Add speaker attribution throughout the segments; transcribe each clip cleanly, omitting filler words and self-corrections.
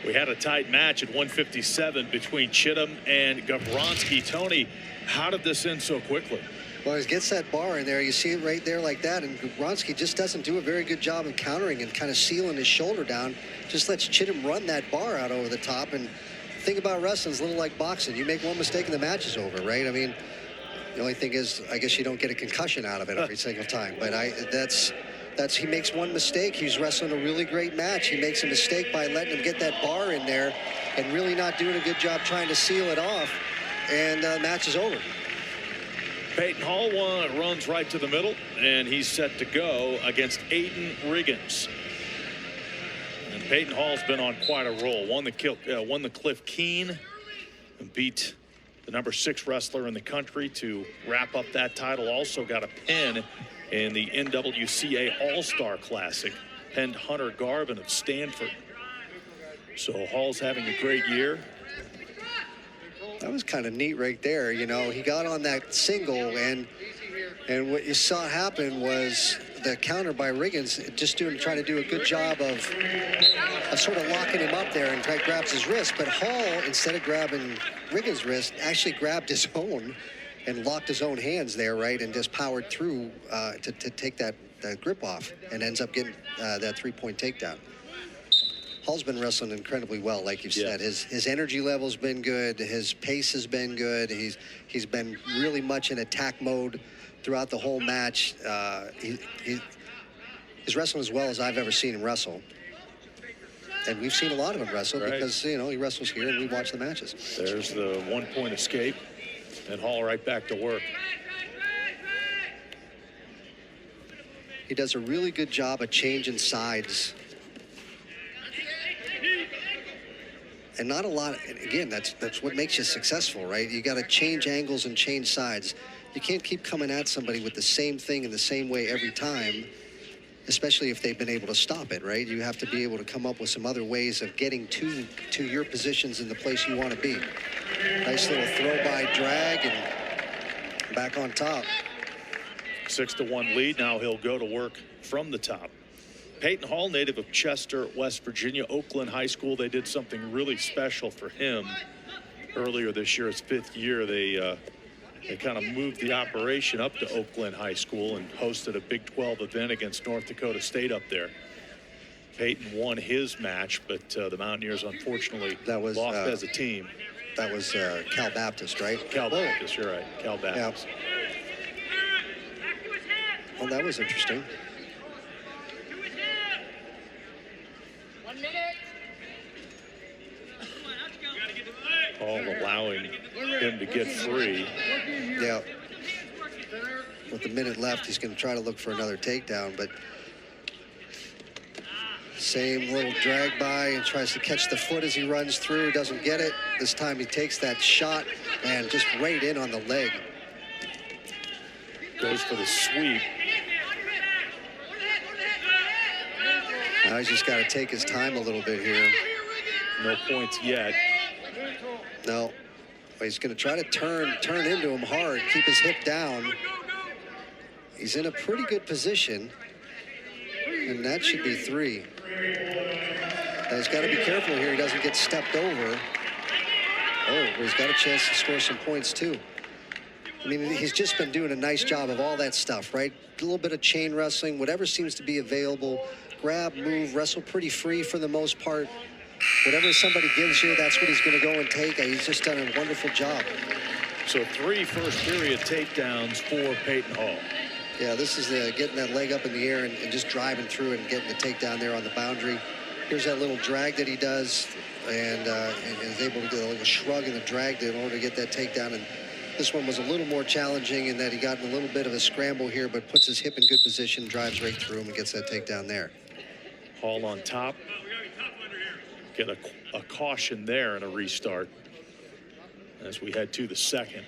Speaker 1: We had a tight match at 157 between Chittum and Gavronski. Tony, how did this end so quickly?
Speaker 2: Well, he gets that bar in there. You see it right there like that. And Gavronski just doesn't do a very good job of countering and kind of sealing his shoulder down. Just lets Chittum run that bar out over the top. And the thing about wrestling is a little like boxing. You make one mistake and the match is over, right? I mean, the only thing is, I guess you don't get a concussion out of it every single time. But he makes one mistake. He's wrestling a really great match. He makes a mistake by letting him get that bar in there and really not doing a good job trying to seal it off. And the match is over.
Speaker 1: Peyton Hall runs right to the middle, and he's set to go against Aiden Riggins. And Peyton Hall's been on quite a roll. Won the Cliff Keen and beat the #6 wrestler in the country to wrap up that title. Also got a pin in the NWCA All-Star Classic. Pinned Hunter Garvin of Stanford. So Hall's having a great year.
Speaker 2: That was kind of neat right there. You know, he got on that single, and what you saw happen was the counter by Riggins just trying to do a good job of sort of locking him up there, and grabs his wrist. But Hall, instead of grabbing Riggins' wrist, actually grabbed his own and locked his own hands there, right, and just powered through to take that grip off, and ends up getting that three-point takedown. Hall's been wrestling incredibly well, like you've said. His energy level's been good. His pace has been good. He's been really much in attack mode throughout the whole match. He's wrestling as well as I've ever seen him wrestle. And we've seen a lot of him wrestle because, you know, he wrestles here and we watch the matches.
Speaker 1: There's the one-point escape, and Hall right back to work.
Speaker 2: He does a really good job of changing sides. And not a lot, again, that's what makes you successful, right? You got to change angles and change sides. You can't keep coming at somebody with the same thing in the same way every time, especially if they've been able to stop it, right? You have to be able to come up with some other ways of getting to your positions in the place you want to be. Nice little throw-by drag and back on top.
Speaker 1: 6-1 lead. Now he'll go to work from the top. Peyton Hall, native of Chester, West Virginia, Oakland High School. They did something really special for him earlier this year. His 5th year, they kind of moved the operation up to Oakland High School and hosted a Big 12 event against North Dakota State up there. Peyton won his match, but the Mountaineers unfortunately lost as a team.
Speaker 2: That was Cal Baptist, right?
Speaker 1: Cal Baptist, you're right. Cal Baptist.
Speaker 2: Yeah. Well, that was interesting.
Speaker 1: Hall allowing him to get free.
Speaker 2: Yeah. With a minute left, he's going to try to look for another takedown, but same little drag by and tries to catch the foot as he runs through. Doesn't get it. This time he takes that shot and just right in on the leg.
Speaker 1: Goes for the sweep.
Speaker 2: Now he's just got to take his time a little bit here.
Speaker 1: No points yet.
Speaker 2: No, he's going to try to turn into him hard, keep his hip down. He's in a pretty good position, and that should be 3. Now he's got to be careful here he doesn't get stepped over. Oh, but he's got a chance to score some points too. I mean, he's just been doing a nice job of all that stuff, right? A little bit of chain wrestling, whatever seems to be available. Grab, move, wrestle pretty free for the most part. Whatever somebody gives you, that's what he's going to go and take. He's just done a wonderful job.
Speaker 1: So 3 first-period takedowns for Peyton Hall.
Speaker 2: Yeah, this is getting that leg up in the air and just driving through it and getting the takedown there on the boundary. Here's that little drag that he does, and is able to do a little shrug and the drag in order to get that takedown. And this one was a little more challenging in that he got in a little bit of a scramble here, but puts his hip in good position, drives right through him, and gets that takedown there.
Speaker 1: Hall on top. Get a caution there and a restart as we head to the second.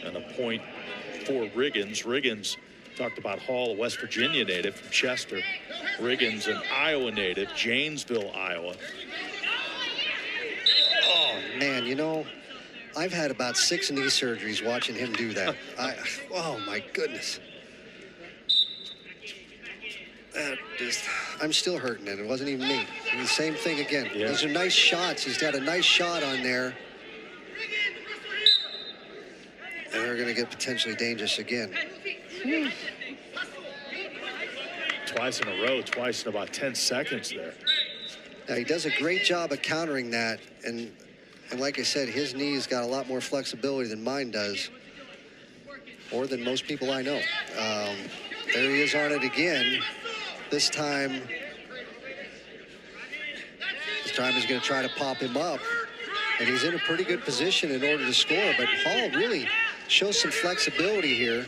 Speaker 1: And a point for Riggins. Riggins talked about Hall, a West Virginia native from Chester. Riggins, an Iowa native, Janesville, Iowa.
Speaker 2: Oh, man, you know, I've had about 6 knee surgeries watching him do that. Oh, my goodness. I'm still hurting it. It wasn't even me. The same thing again.
Speaker 1: Yeah.
Speaker 2: Those are nice shots. He's got a nice shot on there. And they're going to get potentially dangerous again.
Speaker 1: Twice in a row, twice in about 10 seconds there.
Speaker 2: Now, he does a great job of countering that. And like I said, his knee's got a lot more flexibility than mine does, or than most people I know. There he is on it again. This time he's going to try to pop him up. And he's in a pretty good position in order to score. But Hall really shows some flexibility here.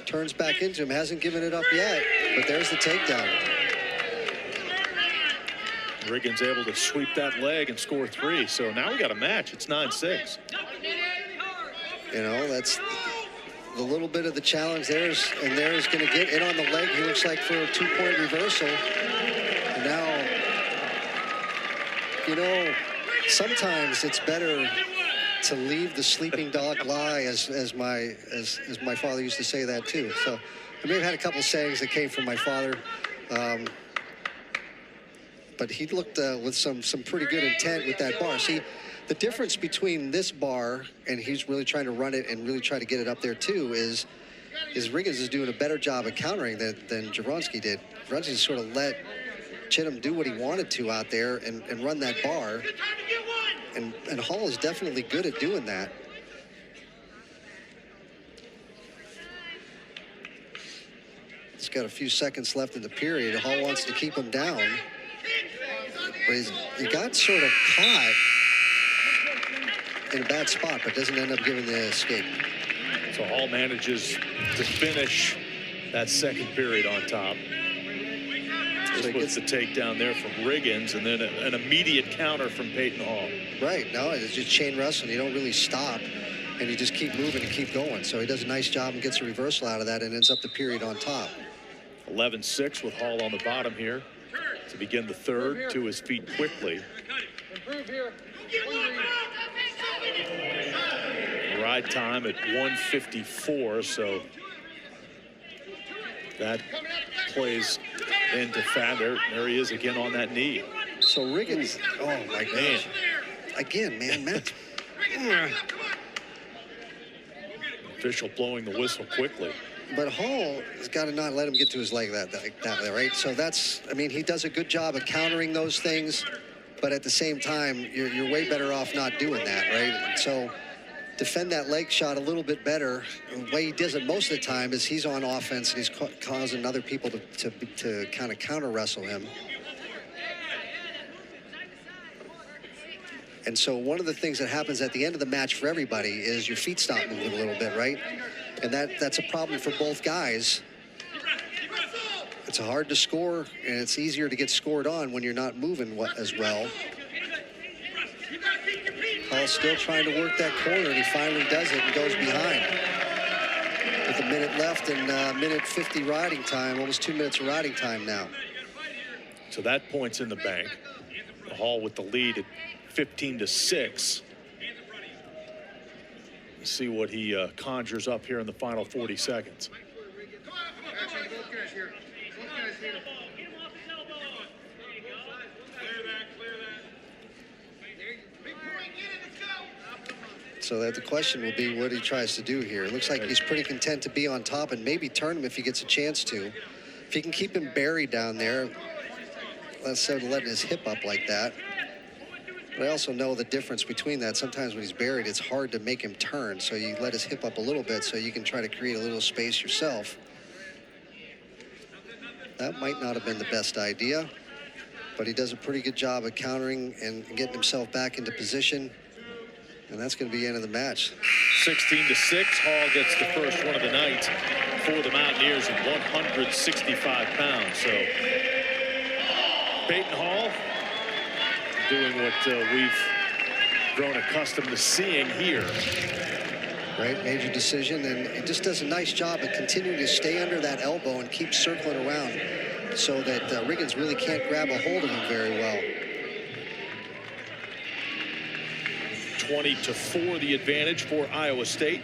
Speaker 2: Turns back into him, hasn't given it up yet, but there's the takedown.
Speaker 1: Riggins able to sweep that leg and score 3. So now we got a match. It's 9-6.
Speaker 2: You know, that's the little bit of the challenge. There's going to get in on the leg. He looks like for a 2-point reversal. And now, you know, sometimes it's better to leave the sleeping dog lie, as my father used to say that too. So I may have had a couple sayings that came from my father, but he looked with some pretty good intent with that bar. See, the difference between this bar and he's really trying to run it and really try to get it up there too is Riggins is doing a better job of countering than Javronsky did. Javronsky sort of let Chittum do what he wanted to out there and run that bar. And Hall is definitely good at doing that. He's got a few seconds left in the period. Hall wants to keep him down. But he got sort of caught in a bad spot, but doesn't end up giving the escape.
Speaker 1: So Hall manages to finish that second period on top. This was the takedown there from Riggins, and then an immediate counter from Peyton Hall.
Speaker 2: Right. No, it's just chain wrestling. You don't really stop, and you just keep moving and keep going. So he does a nice job and gets a reversal out of that and ends up the period on top.
Speaker 1: 11-6 with Hall on the bottom here to begin the third. To his feet quickly. Ride time at 1:54, so that plays into fat. There he is again on that knee.
Speaker 2: So Riggins, oh my gosh. Again, man, Matt.
Speaker 1: Official blowing the whistle quickly.
Speaker 2: But Hall has got to not let him get to his leg that way, right? So that's, I mean, he does a good job of countering those things, but at the same time, you're way better off not doing that, right? So defend that leg shot a little bit better. The way he does it most of the time is he's on offense and he's causing other people to kind of counter wrestle him. And so one of the things that happens at the end of the match for everybody is your feet stop moving a little bit, right? And that's a problem for both guys. It's hard to score, and it's easier to get scored on when you're not moving as well. Hall's still trying to work that corner, and he finally does it and goes behind. With a minute left and minute 50 riding time, almost 2 minutes of riding time now.
Speaker 1: So that point's in the bank. Hall with the lead at 15-6. See what he conjures up here in the final 40 seconds.
Speaker 2: So that the question will be what he tries to do here. It looks like he's pretty content to be on top and maybe turn him if he gets a chance to. If he can keep him buried down there, instead of letting his hip up like that. But I also know the difference between that. Sometimes when he's buried, it's hard to make him turn. So you let his hip up a little bit so you can try to create a little space yourself. That might not have been the best idea, but he does a pretty good job of countering and getting himself back into position. And that's going to be the end of the match.
Speaker 1: 16-6. Hall gets the first one of the night for the Mountaineers at 165 pounds. So Peyton Hall doing what we've grown accustomed to seeing here.
Speaker 2: Right, major decision, and he just does a nice job of continuing to stay under that elbow and keep circling around so that Riggins really can't grab a hold of him very well.
Speaker 1: 20-4 the advantage for Iowa State.